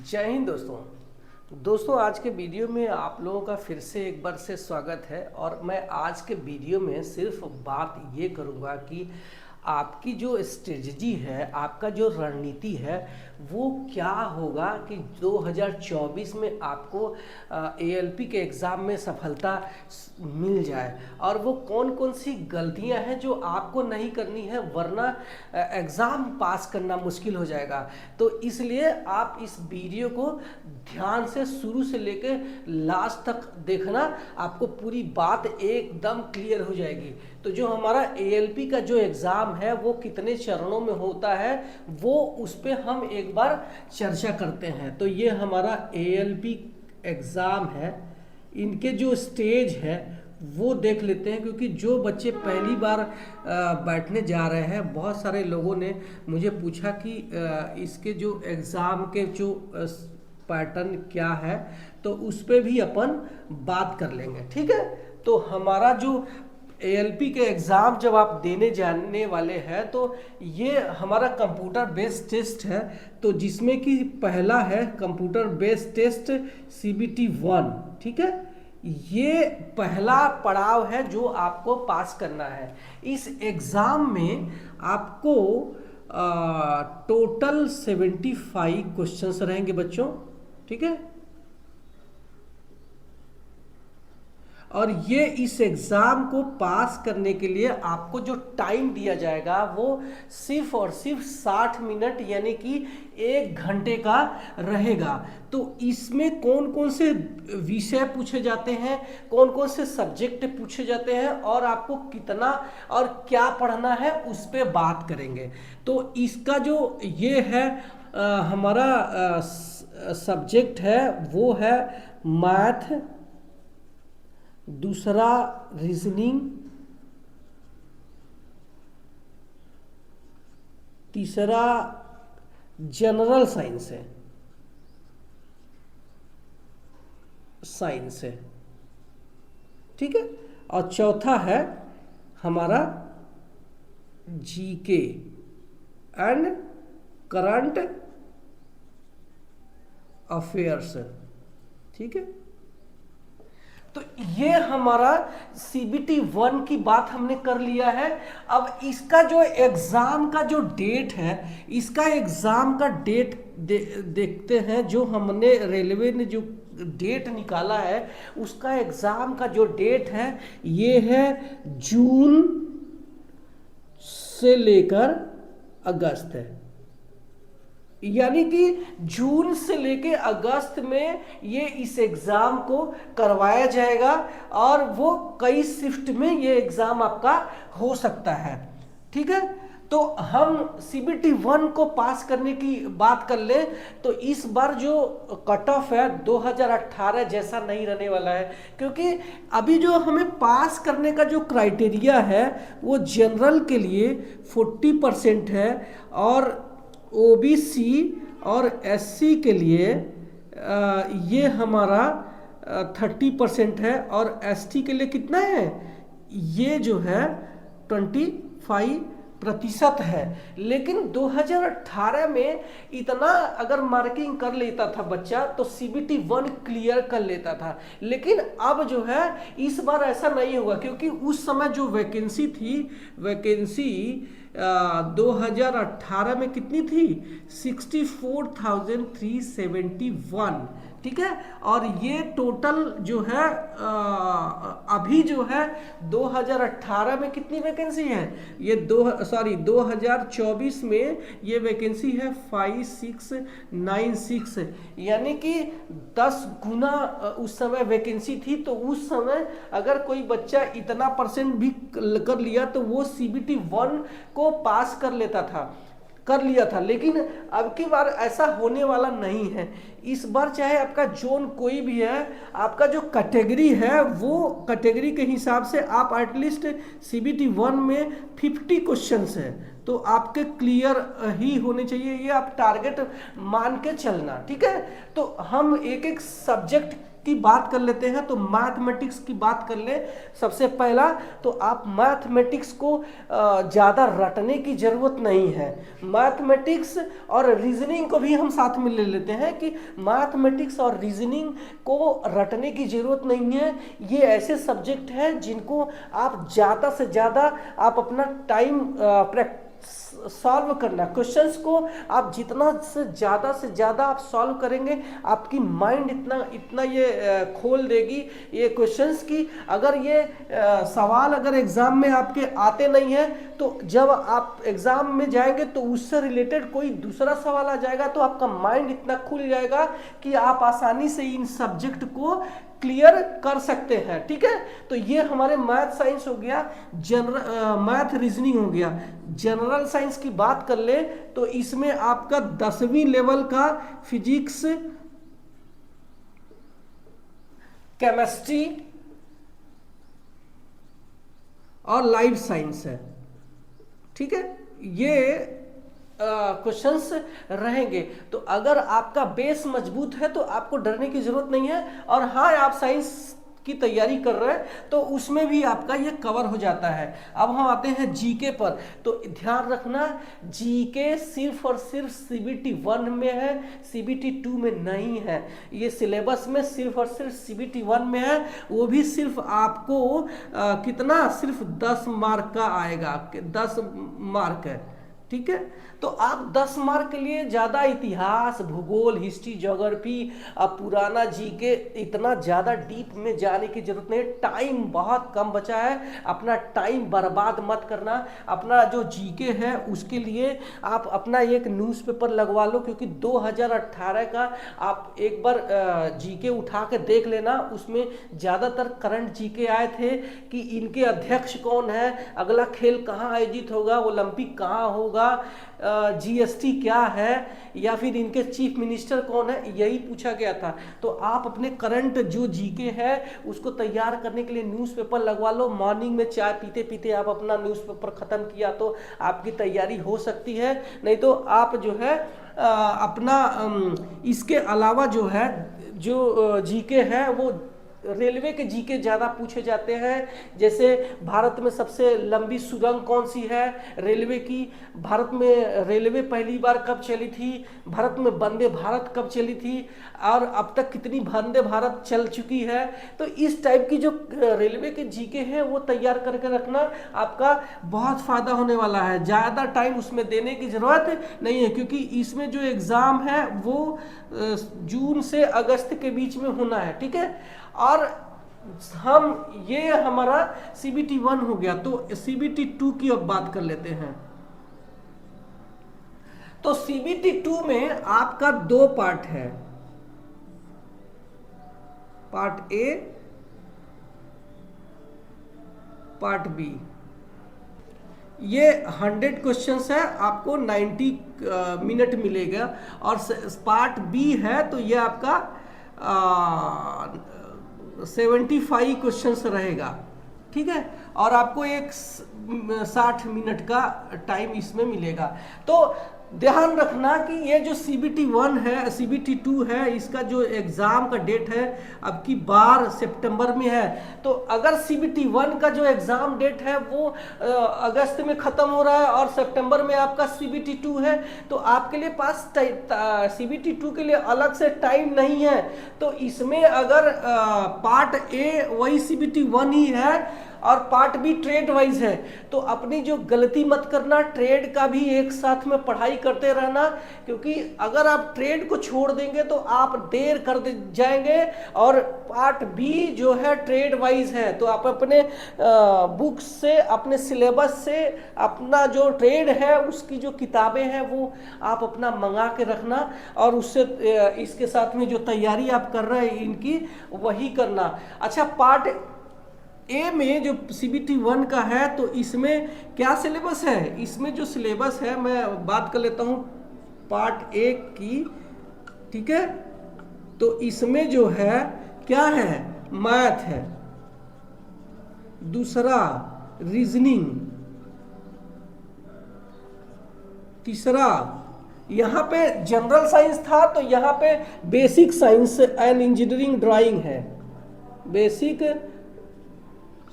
जय हिंद दोस्तों आज के वीडियो में आप लोगों का फिर से एक बार से स्वागत है। और मैं आज के वीडियो में सिर्फ बात ये करूँगा कि आपकी जो स्ट्रेटजी है, आपका जो रणनीति है, वो क्या होगा कि 2024 में आपको ALP के एग्ज़ाम में सफलता मिल जाए। और वो कौन कौन सी गलतियां हैं जो आपको नहीं करनी है, वरना एग्ज़ाम पास करना मुश्किल हो जाएगा। तो इसलिए आप इस वीडियो को ध्यान से शुरू से लेकर लास्ट तक देखना, आपको पूरी बात एकदम क्लियर हो जाएगी। तो जो हमारा ALP का जो एग्ज़ाम है वो कितने चरणों में होता है, वो उस पर हम एक बार चर्चा करते हैं। तो ये हमारा ALP एग्ज़ाम है, इनके जो स्टेज है वो देख लेते हैं। क्योंकि जो बच्चे पहली बार बैठने जा रहे हैं, बहुत सारे लोगों ने मुझे पूछा कि इसके जो एग्ज़ाम के जो पैटर्न क्या है, तो उस पर भी अपन बात कर लेंगे। ठीक है, तो हमारा जो ALP के एग्ज़ाम जब आप देने जाने वाले हैं, तो ये हमारा कंप्यूटर बेस्ड टेस्ट है। तो जिसमें कि पहला है कंप्यूटर बेस्ड टेस्ट CBT 1। ठीक है, ये पहला पड़ाव है जो आपको पास करना है। इस एग्ज़ाम में आपको टोटल 75 क्वेश्चंस रहेंगे बच्चों। ठीक है, और ये इस एग्ज़ाम को पास करने के लिए आपको जो टाइम दिया जाएगा वो सिर्फ और सिर्फ 60 मिनट यानी कि 1 घंटे का रहेगा। तो इसमें कौन कौन से विषय पूछे जाते हैं, कौन कौन से सब्जेक्ट पूछे जाते हैं, और आपको कितना और क्या पढ़ना है, उस पर बात करेंगे। तो इसका जो ये है हमारा सब्जेक्ट है वो है मैथ, दूसरा रीजनिंग, तीसरा जनरल साइंस है। ठीक है, और चौथा है हमारा GK एंड करंट अफेयर्स। ठीक है, तो ये हमारा CBT 1 की बात हमने कर लिया है। अब इसका जो एग्ज़ाम का जो डेट है, इसका एग्ज़ाम का डेट देखते हैं। जो हमने रेलवे ने जो डेट निकाला है, उसका एग्ज़ाम का जो डेट है ये है जून से लेकर अगस्त है। यानी कि जून से लेके अगस्त में ये इस एग्ज़ाम को करवाया जाएगा, और वो कई शिफ्ट में ये एग्ज़ाम आपका हो सकता है। ठीक है, तो हम CBT 1 को पास करने की बात कर ले, तो इस बार जो कट ऑफ है 2018 जैसा नहीं रहने वाला है। क्योंकि अभी जो हमें पास करने का जो क्राइटेरिया है वो जनरल के लिए 40% है, और OBC और SC के लिए ये हमारा 30% है, और ST के लिए कितना है, ये जो है 25% है। लेकिन 2018 में इतना अगर मार्किंग कर लेता था बच्चा तो CBT 1 क्लियर कर लेता था। लेकिन अब जो है इस बार ऐसा नहीं होगा, क्योंकि उस समय जो वैकेंसी थी, वैकेंसी 2018 में कितनी थी, 64,371। ठीक है, और ये टोटल जो है अभी जो है 2018 में कितनी वैकेंसी है, ये 2024 में ये वैकेंसी है 5696। यानी कि 10 गुना उस समय वैकेंसी थी। तो उस समय अगर कोई बच्चा इतना % भी कर लिया तो वो CBT 1 को पास कर लिया था। लेकिन अब की बार ऐसा होने वाला नहीं है। इस बार चाहे आपका जोन कोई भी है, आपका जो कैटेगरी है वो कैटेगरी के हिसाब से आप एटलीस्ट CBT 1 में 50 क्वेश्चंस है तो आपके क्लियर ही होने चाहिए। ये आप टारगेट मान के चलना। ठीक है, तो हम एक एक सब्जेक्ट की बात कर लेते हैं तो मैथमेटिक्स की बात कर ले। सबसे पहला तो आप मैथमेटिक्स को ज़्यादा रटने की ज़रूरत नहीं है। मैथमेटिक्स और रीजनिंग को भी हम साथ में ले लेते हैं कि मैथमेटिक्स और रीजनिंग को रटने की ज़रूरत नहीं है। ये ऐसे सब्जेक्ट हैं जिनको आप ज़्यादा से ज़्यादा आप अपना टाइम सॉल्व करना, क्वेश्चंस को आप जितना से ज़्यादा आप सॉल्व करेंगे, आपकी माइंड इतना ये खोल देगी ये क्वेश्चंस की। अगर ये सवाल अगर एग्ज़ाम में आपके आते नहीं हैं तो जब आप एग्ज़ाम में जाएंगे तो उससे रिलेटेड कोई दूसरा सवाल आ जाएगा तो आपका माइंड इतना खुल जाएगा कि आप आसानी से इन सब्जेक्ट को क्लियर कर सकते हैं। ठीक है, तो ये हमारे मैथ साइंस हो गया, मैथ रीजनिंग हो गया। जनरल साइंस की बात कर ले तो इसमें आपका 10वीं लेवल का फिजिक्स, केमिस्ट्री और लाइफ साइंस है। ठीक है, ये क्वेश्चंस रहेंगे। तो अगर आपका बेस मजबूत है तो आपको डरने की जरूरत नहीं है। और हाँ, आप साइंस की तैयारी कर रहे हैं तो उसमें भी आपका ये कवर हो जाता है। अब हम आते हैं जीके पर। तो ध्यान रखना, जीके सिर्फ और सिर्फ सीबीटी 1 में है, सीबीटी 2 में नहीं है। ये सिलेबस में सिर्फ और सिर्फ सीबीटी 1 में है, वो भी सिर्फ आपको कितना, सिर्फ 10 मार्क का आएगा, 10 मार्क है। ठीक है, तो आप 10 मार्क के लिए ज़्यादा इतिहास, भूगोल, हिस्ट्री, ज्योग्राफी, पुराना जीके इतना ज़्यादा डीप में जाने की जरूरत नहीं। टाइम बहुत कम बचा है, अपना टाइम बर्बाद मत करना। अपना जो जीके है उसके लिए आप अपना एक न्यूज़पेपर लगवा लो, क्योंकि 2018 का आप एक बार जीके उठा के देख लेना। उसमें ज़्यादातर करंट जीके आए थे कि इनके अध्यक्ष कौन है, अगला खेल कहाँ आयोजित होगा, ओलंपिक कहाँ होगा, जीएसटी क्या है, या फिर इनके चीफ मिनिस्टर कौन है, यही पूछा गया था। तो आप अपने करंट जो जीके है उसको तैयार करने के लिए न्यूज़पेपर लगवा लो। मॉर्निंग में चाय पीते पीते आप अपना न्यूज़पेपर ख़त्म किया तो आपकी तैयारी हो सकती है। नहीं तो आप जो है अपना इसके अलावा जो है जो जीके है वो रेलवे के जीके ज़्यादा पूछे जाते हैं। जैसे भारत में सबसे लंबी सुरंग कौन सी है रेलवे की, भारत में रेलवे पहली बार कब चली थी, भारत में वंदे भारत कब चली थी, और अब तक कितनी वंदे भारत चल चुकी है। तो इस टाइप की जो रेलवे के जीके हैं वो तैयार करके रखना, आपका बहुत फ़ायदा होने वाला है। ज़्यादा टाइम उसमें देने की ज़रूरत नहीं है, क्योंकि इसमें जो एग्ज़ाम है वो जून से अगस्त के बीच में होना है। ठीक है, और हम ये हमारा सीबीटी 1 हो गया। तो सीबीटी 2 की अब बात कर लेते हैं। तो सीबीटी 2 में आपका 2 पार्ट है, पार्ट ए, पार्ट बी। ये 100 क्वेश्चंस है, आपको 90 मिनट मिलेगा। और पार्ट बी है तो ये आपका 75 क्वेश्चंस रहेगा। ठीक है, और आपको एक 60 मिनट का टाइम इसमें मिलेगा। तो ध्यान रखना कि ये जो सीबीटी 1 है, सीबीटी 2 है, इसका जो एग्ज़ाम का डेट है अब की बार सितंबर में है। तो अगर सीबीटी 1 का जो एग्ज़ाम डेट है वो अगस्त में ख़त्म हो रहा है और सितंबर में आपका सीबीटी 2 है, तो आपके लिए पास सीबीटी 2 के लिए अलग से टाइम नहीं है। तो इसमें अगर पार्ट ए वही सीबीटी 1 ही है और पार्ट बी ट्रेड वाइज है, तो अपनी जो गलती मत करना, ट्रेड का भी एक साथ में पढ़ाई करते रहना। क्योंकि अगर आप ट्रेड को छोड़ देंगे तो आप देर कर जाएंगे। और पार्ट बी जो है ट्रेड वाइज है, तो आप अपने बुक से, अपने सिलेबस से अपना जो ट्रेड है उसकी जो किताबें हैं वो आप अपना मंगा के रखना, और उससे इसके साथ में जो तैयारी आप कर रहे हैं इनकी वही करना। अच्छा, पार्ट ए में जो सीबीटी 1 का है तो इसमें क्या सिलेबस है, इसमें जो सिलेबस है मैं बात कर लेता हूँ पार्ट ए की। ठीक है, तो इसमें जो है क्या है, मैथ है, दूसरा रीजनिंग, तीसरा यहाँ पे जनरल साइंस था तो यहाँ पे basic science and engineering drawing है, basic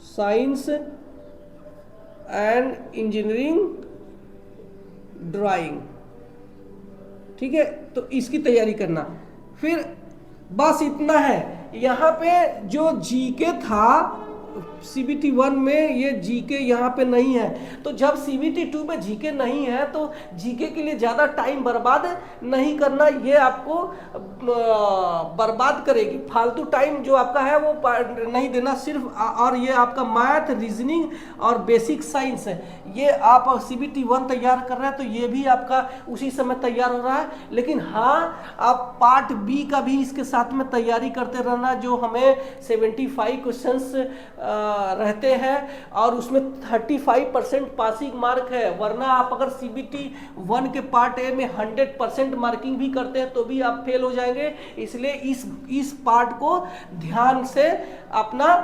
science and engineering drawing. ठीक है, तो इसकी तैयारी करना। फिर बस इतना है। यहाँ पे जो जीके था CBT 1 में, ये जीके यहाँ पे नहीं है, तो जब CBT 2 में जीके नहीं है तो जीके के लिए ज़्यादा टाइम बर्बाद नहीं करना, ये आपको बर्बाद करेगी, फालतू टाइम जो आपका है वो नहीं देना सिर्फ। और ये आपका मैथ, रीजनिंग और बेसिक साइंस है, ये आप CBT 1 तैयार कर रहे हैं तो ये भी आपका उसी समय तैयार हो रहा है। लेकिन हाँ, आप पार्ट बी का भी इसके साथ में तैयारी करते रहना, जो हमें 75 क्वेश्चंस रहते हैं और उसमें 35% पासिंग मार्क है। वरना आप अगर CBT 1 के पार्ट ए में 100% मार्किंग भी करते हैं तो भी आप फेल हो जाएंगे। इसलिए इस पार्ट को ध्यान से अपना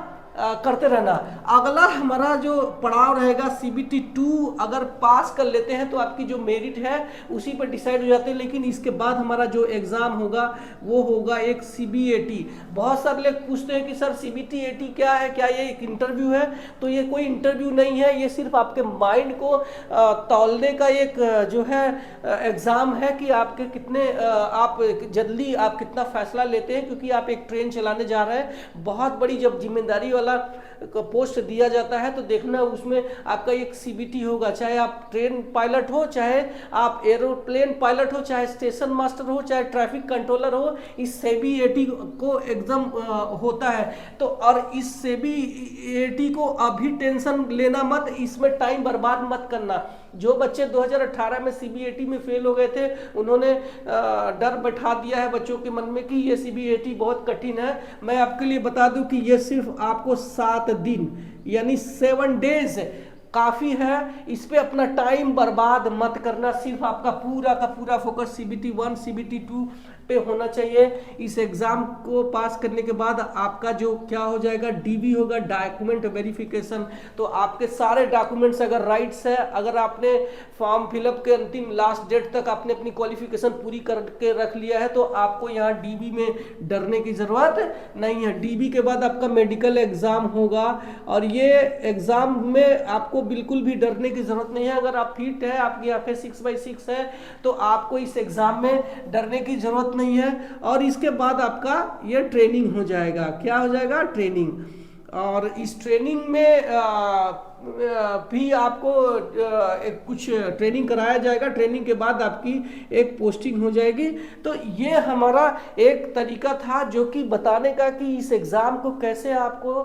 करते रहना। अगला हमारा जो पड़ाव रहेगा CBT 2, अगर पास कर लेते हैं तो आपकी जो मेरिट है उसी पर डिसाइड हो जाते हैं। लेकिन इसके बाद हमारा जो एग्ज़ाम होगा वो होगा एक CBAT। बहुत सारे लोग पूछते हैं कि सर CBT-AT क्या है, क्या ये एक इंटरव्यू है? तो ये कोई इंटरव्यू नहीं है, ये सिर्फ आपके माइंड को तौलने का एक जो है एग्ज़ाम है कि आपके कितने आप जल्दी आप कितना फैसला लेते हैं, क्योंकि आप एक ट्रेन चलाने जा रहे हैं। बहुत बड़ी जब जिम्मेदारी वाला पोस्ट दिया जाता है तो देखना उसमें आपका एक CBT होगा, चाहे आप ट्रेन पायलट हो, चाहे आप एरोप्लेन पायलट हो, चाहे स्टेशन मास्टर हो, चाहे ट्रैफिक कंट्रोलर हो, इस CBAT को एग्जाम होता है। तो और इस CBAT को अभी टेंशन लेना मत, इसमें टाइम बर्बाद मत करना। जो बच्चे 2018 में CBAT में फेल हो गए थे, उन्होंने डर बैठा दिया है बच्चों के मन में कि ये CBAT बहुत कठिन है। मैं आपके लिए बता दूं कि ये सिर्फ आपको 7 दिन यानी 7 डेज काफ़ी है। इस पे अपना टाइम बर्बाद मत करना, सिर्फ आपका पूरा का पूरा फोकस CBT 1 CBT 2 पे होना चाहिए। इस एग्ज़ाम को पास करने के बाद आपका जो क्या हो जाएगा, DV होगा, डॉक्यूमेंट वेरिफिकेशन। तो आपके सारे डॉक्यूमेंट्स अगर राइट्स है, अगर आपने फॉर्म फिलअप के अंतिम लास्ट डेट तक आपने अपनी क्वालिफिकेशन पूरी करके रख लिया है तो आपको यहाँ DV में डरने की ज़रूरत नहीं है। DV के बाद आपका मेडिकल एग्ज़ाम होगा और ये एग्ज़ाम में आपको बिल्कुल भी डरने की ज़रूरत नहीं है। अगर आप फिट है, आपकी आंखें 6/6 है, तो आपको इस एग्ज़ाम में डरने की ज़रूरत नहीं है। और इसके बाद आपका ये ट्रेनिंग हो जाएगा। क्या हो जाएगा? ट्रेनिंग। और इस ट्रेनिंग में भी आपको कुछ ट्रेनिंग कराया जाएगा। ट्रेनिंग के बाद आपकी एक पोस्टिंग हो जाएगी। तो ये हमारा एक तरीका था जो कि बताने का कि इस एग्ज़ाम को कैसे आपको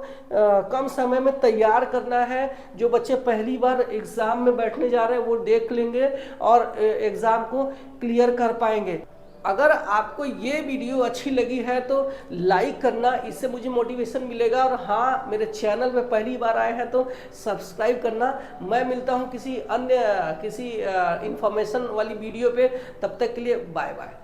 कम समय में तैयार करना है। जो बच्चे पहली बार एग्ज़ाम में बैठने जा रहे हैं वो देख लेंगे और एग्ज़ाम को क्लियर कर पाएंगे। अगर आपको ये वीडियो अच्छी लगी है तो लाइक करना, इससे मुझे मोटिवेशन मिलेगा। और हाँ, मेरे चैनल पे पहली बार आए हैं तो सब्सक्राइब करना। मैं मिलता हूँ किसी अन्य इंफॉर्मेशन वाली वीडियो पे, तब तक के लिए बाय बाय।